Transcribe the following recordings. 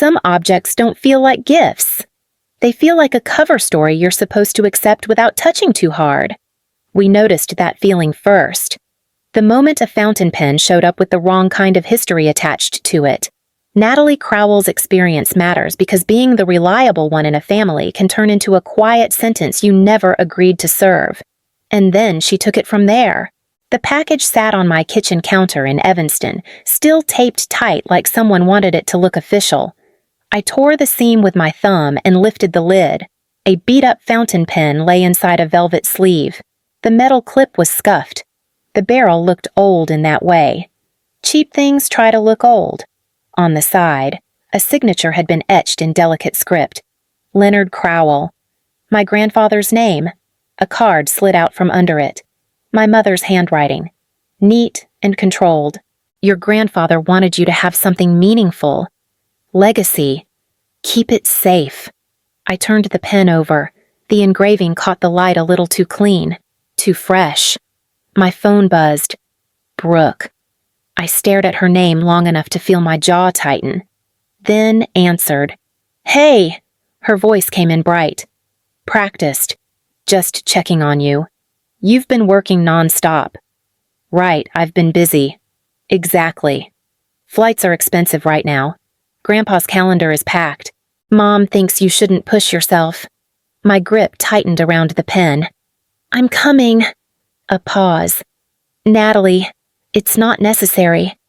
Some objects don't feel like gifts. They feel like a cover story you're supposed to accept without touching too hard. We noticed that feeling first. The moment a fountain pen showed up with the wrong kind of history attached to it. Natalie Crowell's experience matters because being the reliable one in a family can turn into a quiet sentence you never agreed to serve. And then she took it from there. The package sat on my kitchen counter in Evanston, still taped tight like someone wanted it to look official. I tore the seam with my thumb and lifted the lid. A beat-up fountain pen lay inside a velvet sleeve. The metal clip was scuffed. The barrel looked old in that way. Cheap things try to look old. On the side, a signature had been etched in delicate script. Leonard Crowell. My grandfather's name. A card slid out from under it. My mother's handwriting. Neat and controlled. Your grandfather wanted you to have something meaningful. Legacy. Keep it safe. I turned the pen over. The engraving caught the light a little too clean. Too fresh. My phone buzzed. Brooke. I stared at her name long enough to feel my jaw tighten. Then answered. Hey! Her voice came in bright. Practiced. Just checking on you. You've been working non-stop. Right, I've been busy. Exactly. Flights are expensive right now. Grandpa's calendar is packed. Mom thinks you shouldn't push yourself. My grip tightened around the pen. I'm coming. A pause. Natalie, it's not necessary.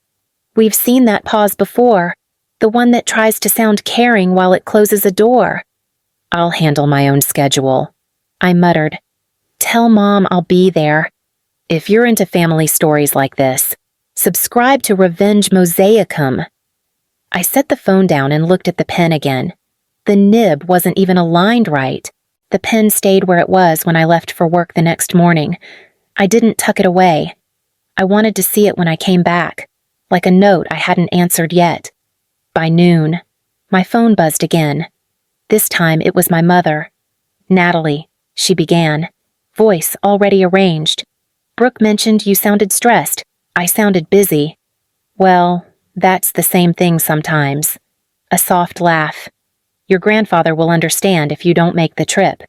We've seen that pause before. The one that tries to sound caring while it closes a door. I'll handle my own schedule. I muttered. Tell Mom I'll be there. If you're into family stories like this, subscribe to Revenge Mosaicum. I set the phone down and looked at the pen again. The nib wasn't even aligned right. The pen stayed where it was when I left for work the next morning. I didn't tuck it away. I wanted to see it when I came back, like a note I hadn't answered yet. By noon, my phone buzzed again. This time it was my mother. Natalie, she began, voice already arranged. Brooke mentioned you sounded stressed. I sounded busy. Well, that's the same thing sometimes. A soft laugh. Your grandfather will understand if you don't make the trip.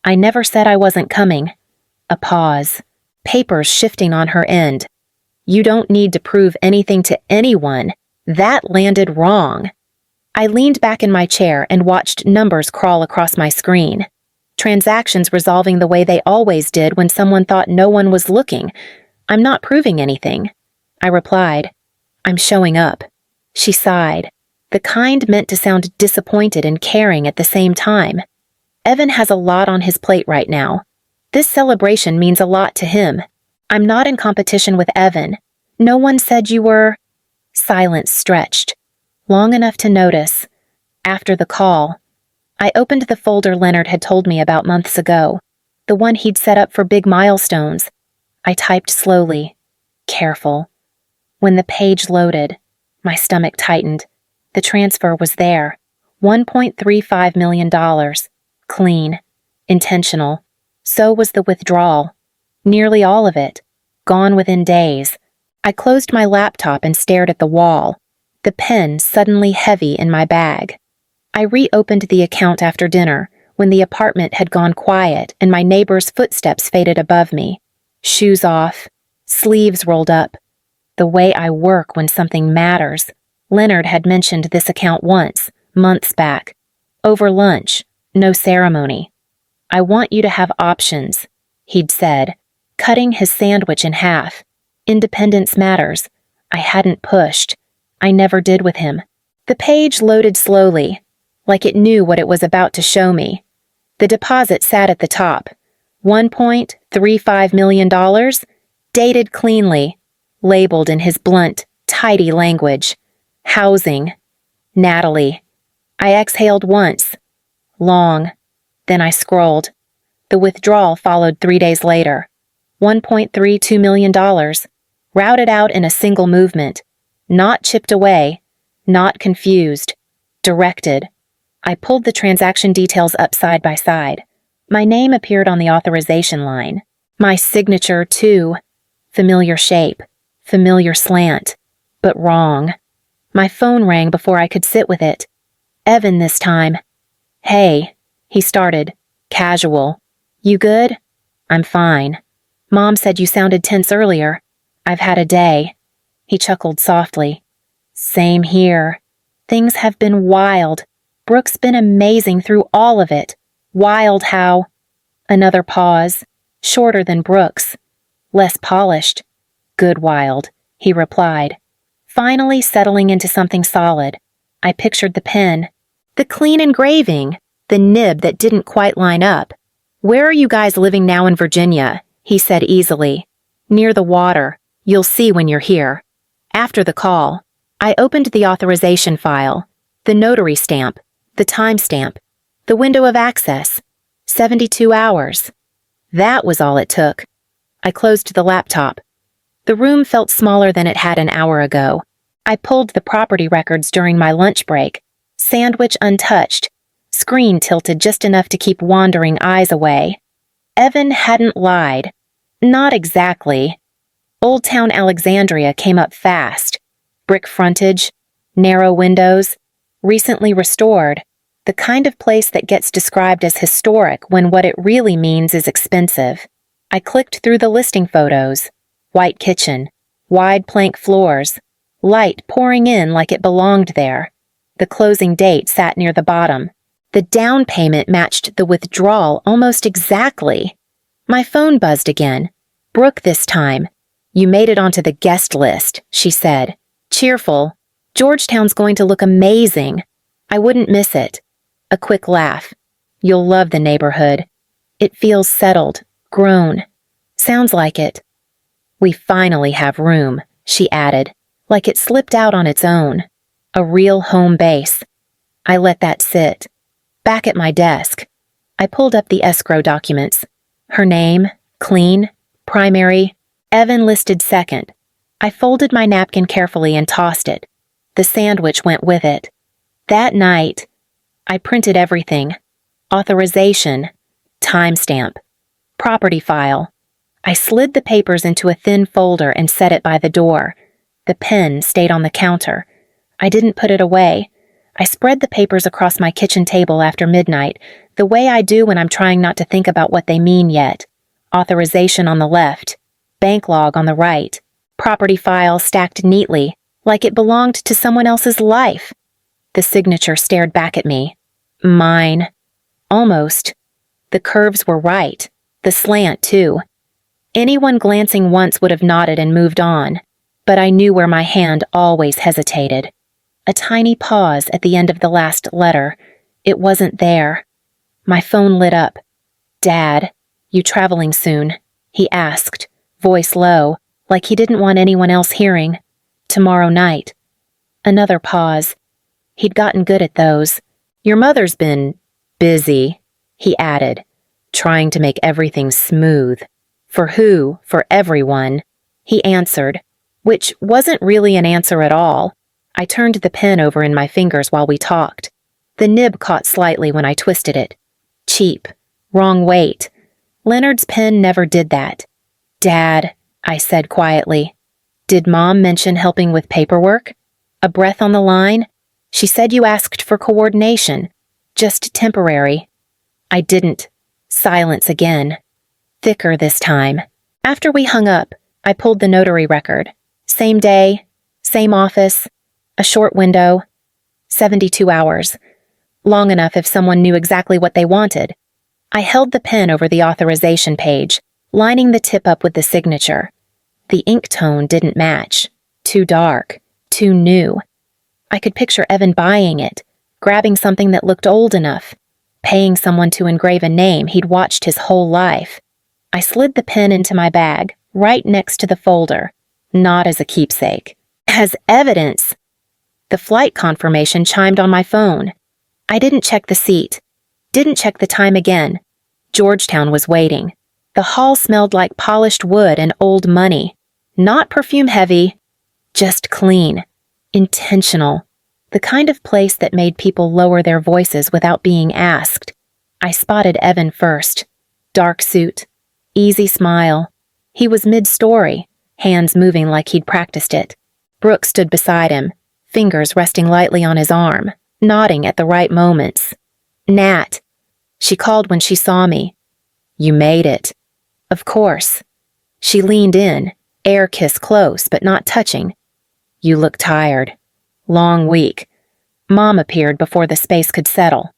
I never said I wasn't coming. A pause. Papers shifting on her end. You don't need to prove anything to anyone. That landed wrong. I leaned back in my chair and watched numbers crawl across my screen. Transactions resolving the way they always did when someone thought no one was looking. I'm not proving anything. I replied. I'm showing up. She sighed. The kind meant to sound disappointed and caring at the same time. Evan has a lot on his plate right now. This celebration means a lot to him. I'm not in competition with Evan. No one said you were... Silence stretched. Long enough to notice. After the call, I opened the folder Leonard had told me about months ago. The one he'd set up for big milestones. I typed slowly. Careful. When the page loaded, my stomach tightened. The transfer was there. $1.35 million. Clean. Intentional. So was the withdrawal. Nearly all of it. Gone within days. I closed my laptop and stared at the wall. The pen suddenly heavy in my bag. I reopened the account after dinner, when the apartment had gone quiet and my neighbor's footsteps faded above me. Shoes off. Sleeves rolled up. The way I work when something matters. Leonard had mentioned this account once, months back. Over lunch. No ceremony. I want you to have options, he'd said, cutting his sandwich in half. Independence matters. I hadn't pushed. I never did with him. The page loaded slowly, like it knew what it was about to show me. The deposit sat at the top. $1.35 million, dated cleanly, labeled in his blunt, tidy language. Housing. Natalie. I exhaled once. Long. Then I scrolled. The withdrawal followed 3 days later. $1.32 million, routed out in a single movement. Not chipped away. Not confused. Directed. I pulled the transaction details up side by side. My name appeared on the authorization line. My signature, too. Familiar shape. Familiar slant. But wrong. My phone rang before I could sit with it. Evan this time. Hey, he started, casual. You good? I'm fine. Mom said you sounded tense earlier. I've had a day. He chuckled softly. Same here. Things have been wild. Brooke's been amazing through all of it. Wild how... Another pause, shorter than Brooke's. Less polished. Good wild, he replied. Finally settling into something solid. I pictured the pen. The clean engraving. The nib that didn't quite line up. Where are you guys living now in Virginia? He said easily. Near the water. You'll see when you're here. After the call, I opened the authorization file, the notary stamp, the timestamp, the window of access. 72 hours. That was all it took. I closed the laptop. The room felt smaller than it had an hour ago. I pulled the property records during my lunch break, sandwich untouched, screen tilted just enough to keep wandering eyes away. Evan hadn't lied. Not exactly. Old Town Alexandria came up fast. Brick frontage, narrow windows, recently restored, the kind of place that gets described as historic when what it really means is expensive. I clicked through the listing photos. White kitchen, wide plank floors, light pouring in like it belonged there. The closing date sat near the bottom. The down payment matched the withdrawal almost exactly. My phone buzzed again. Brooke this time. You made it onto the guest list, she said. Cheerful. Georgetown's going to look amazing. I wouldn't miss it. A quick laugh. You'll love the neighborhood. It feels settled, grown. Sounds like it. We finally have room, she added, like it slipped out on its own. A real home base. I let that sit. Back at my desk, I pulled up the escrow documents. Her name, clean, primary, Evan listed second. I folded my napkin carefully and tossed it. The sandwich went with it. That night, I printed everything. Authorization, timestamp, property file. I slid the papers into a thin folder and set it by the door. The pen stayed on the counter. I didn't put it away. I spread the papers across my kitchen table after midnight, the way I do when I'm trying not to think about what they mean yet. Authorization on the left, bank log on the right, property file stacked neatly, like it belonged to someone else's life. The signature stared back at me. Mine. Almost. The curves were right. The slant, too. Anyone glancing once would have nodded and moved on, but I knew where my hand always hesitated. A tiny pause at the end of the last letter. It wasn't there. My phone lit up. Dad, you traveling soon? He asked, voice low, like he didn't want anyone else hearing. Tomorrow night. Another pause. He'd gotten good at those. Your mother's been busy, he added, trying to make everything smooth. For who? For everyone. He answered, which wasn't really an answer at all. I turned the pen over in my fingers while we talked. The nib caught slightly when I twisted it. Cheap. Wrong weight. Leonard's pen never did that. Dad, I said quietly. Did Mom mention helping with paperwork? A breath on the line? She said you asked for coordination. Just temporary. I didn't. Silence again. Thicker this time. After we hung up, I pulled the notary record. Same day, same office, a short window, 72 hours. Long enough if someone knew exactly what they wanted. I held the pen over the authorization page, lining the tip up with the signature. The ink tone didn't match. Too dark. Too new. I could picture Evan buying it, grabbing something that looked old enough, paying someone to engrave a name he'd watched his whole life. I slid the pen into my bag, right next to the folder, not as a keepsake. As evidence. The flight confirmation chimed on my phone. I didn't check the seat. Didn't check the time again. Georgetown was waiting. The hall smelled like polished wood and old money. Not perfume heavy, just clean. Intentional. The kind of place that made people lower their voices without being asked. I spotted Evan first. Dark suit. Easy smile. He was mid-story, hands moving like he'd practiced it. Brooke stood beside him, fingers resting lightly on his arm. nodding at the right moments. "Nat," she called when she saw me. "You made it." "Of course." She leaned in, air kiss close but not touching. "You look tired. Long week." Mom appeared before the space could settle.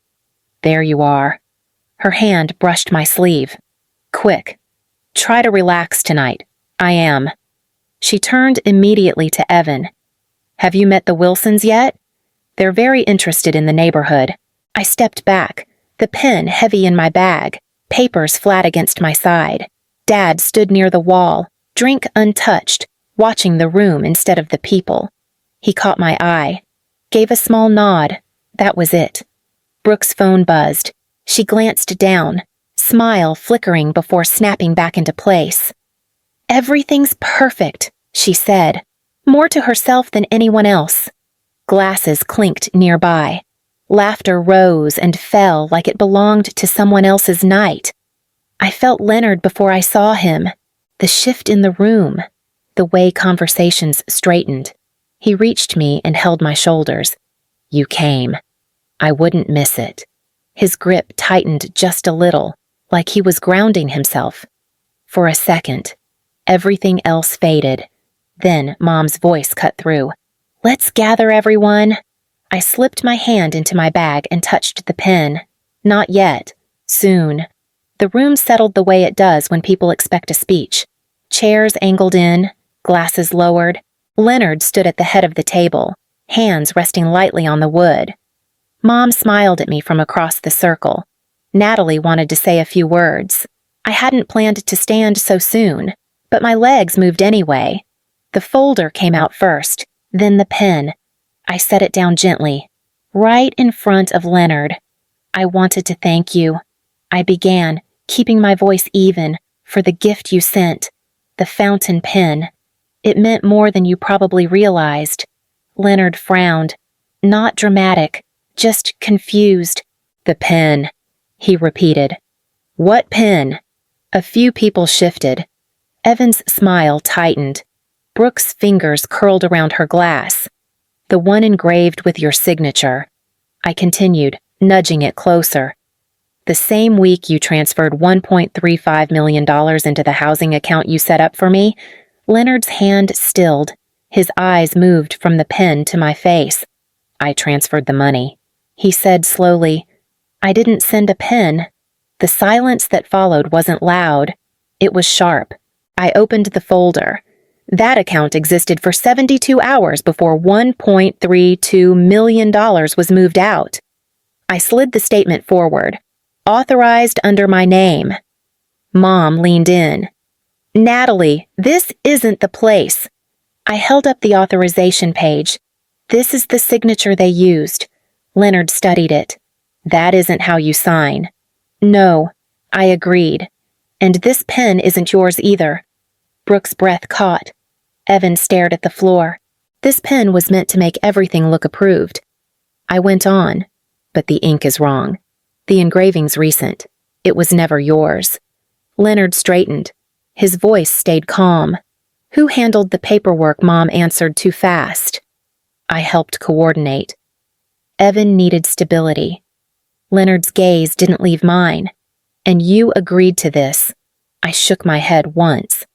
"There you are." Her hand brushed my sleeve. "Quick. Try to relax tonight. I am." She turned immediately to Evan. "Have you met the Wilsons yet? They're very interested in the neighborhood." I stepped back, the pen heavy in my bag, papers flat against my side. Dad stood near the wall, drink untouched, watching the room instead of the people. He caught my eye, gave a small nod. That was it. Brooke's phone buzzed. She glanced down, smile flickering before snapping back into place. "Everything's perfect," she said, more to herself than anyone else. Glasses clinked nearby. Laughter rose and fell like it belonged to someone else's night. I felt Leonard before I saw him, the shift in the room, the way conversations straightened. He reached me and held my shoulders. "You came. I wouldn't miss it." His grip tightened just a little, like he was grounding himself. For a second, everything else faded. Then Mom's voice cut through. "Let's gather, everyone." I slipped my hand into my bag and touched the pen. Not yet. Soon. The room settled the way it does when people expect a speech. Chairs angled in, glasses lowered. Leonard stood at the head of the table, hands resting lightly on the wood. Mom smiled at me from across the circle. Natalie wanted to say a few words. I hadn't planned to stand so soon, but my legs moved anyway. The folder came out first, then the pen. I set it down gently, right in front of Leonard. "I wanted to thank you," I began, keeping my voice even, "for the gift you sent, the fountain pen. It meant more than you probably realized." Leonard frowned. Not dramatic, just confused. "The pen," he repeated. "What pen?" A few people shifted. Evan's smile tightened. Brooke's fingers curled around her glass. "The one engraved with your signature." I continued, nudging it closer. "The same week you transferred $1.35 million into the housing account you set up for me." Leonard's hand stilled. His eyes moved from the pen to my face. "I transferred the money," he said slowly. "I didn't send a pen." The silence that followed wasn't loud. It was sharp. I opened the folder. That account existed for 72 hours before $1.32 million was moved out. I slid the statement forward. "Authorized under my name." Mom leaned in. "Natalie, this isn't the place." I held up the authorization page. "This is the signature they used." Leonard studied it. "That isn't how you sign." "No," I agreed. "And this pen isn't yours either." Brooke's breath caught. Evan stared at the floor. This pen was meant to make everything look approved. I went on. "But the ink is wrong. The engraving's recent. It was never yours." Leonard straightened. His voice stayed calm. "Who handled the paperwork?" Mom answered too fast. I helped coordinate. Evan needed stability. Leonard's gaze didn't leave mine. "And you agreed to this." I shook my head once.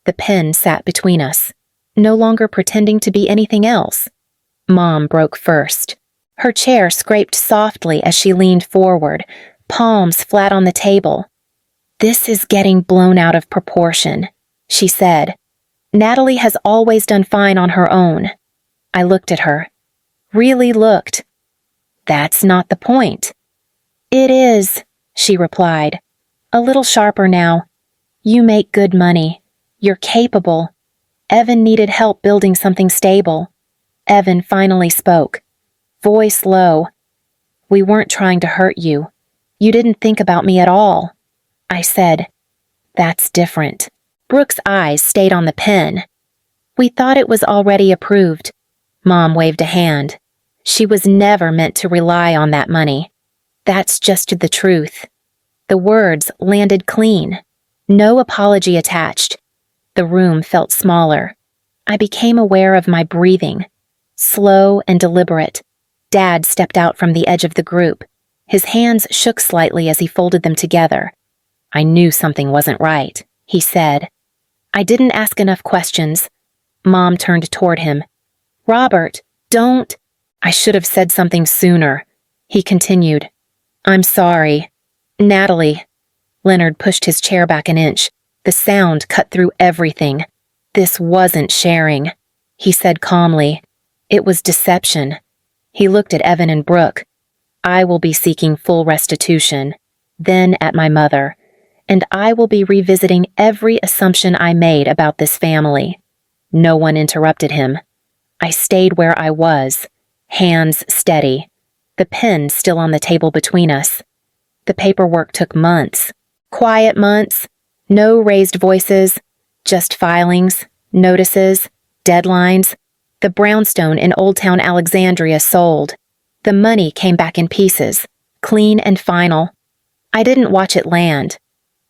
The pen sat between us, no longer pretending to be anything else. Mom broke first. Her chair scraped softly as she leaned forward, palms flat on the table. "This is getting blown out of proportion," she said. "Natalie has always done fine on her own." I looked at her. Really looked. "That's not the point." "It is," she replied. "A little sharper now. You make good money. You're capable. Evan needed help building something stable." Evan finally spoke, voice low. "We weren't trying to hurt you. You didn't think about me at all." I said, "That's different." Brooke's eyes stayed on the pen. "We thought it was already approved." Mom waved a hand. "She was never meant to rely on that money. That's just the truth." The words landed clean. No apology attached. The room felt smaller. I became aware of my breathing. Slow and deliberate. Dad stepped out from the edge of the group. His hands shook slightly as he folded them together. "I knew something wasn't right," he said. "I didn't ask enough questions." Mom turned toward him. "Robert, don't—" "I should have said something sooner," he continued. "I'm sorry." "Natalie." Leonard pushed his chair back an inch. The sound cut through everything. "This wasn't sharing," he said calmly. "It was deception." He looked at Evan and Brooke. "I will be seeking full restitution, then at my mother, and I will be revisiting every assumption I made about this family." No one interrupted him. I stayed where I was, hands steady, the pen still on the table between us. The paperwork took months. Quiet months. No raised voices. Just filings, notices, deadlines. The brownstone in Old Town Alexandria sold. The money came back in pieces, clean and final. I didn't watch it land.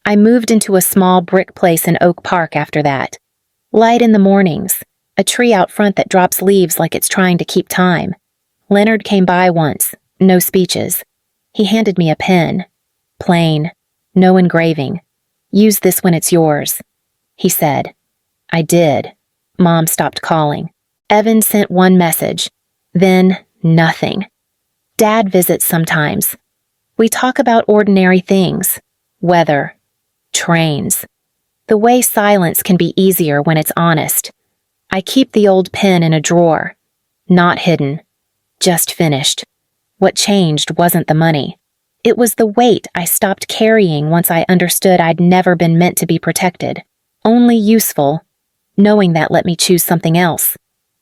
I moved into a small brick place in Oak Park after that. Light in the mornings, a tree out front that drops leaves like it's trying to keep time. Leonard came by once, no speeches. He handed me a pen. Plain, no engraving. "Use this when it's yours," he said. I did. Mom stopped calling. Evan sent one message. Then, nothing. Dad visits sometimes. We talk about ordinary things. Weather. Trains. The way silence can be easier when it's honest. I keep the old pen in a drawer. Not hidden. Just finished. What changed wasn't the money. It was the weight I stopped carrying once I understood I'd never been meant to be protected. Only useful. Knowing that let me choose something else.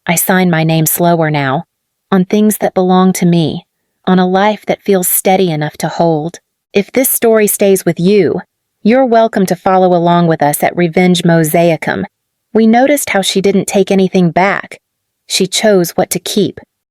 I sign my name slower now. On things that belong to me. On a life that feels steady enough to hold. If this story stays with you, you're welcome to follow along with us at Revenge Mosaicum. We noticed how she didn't take anything back. She chose what to keep.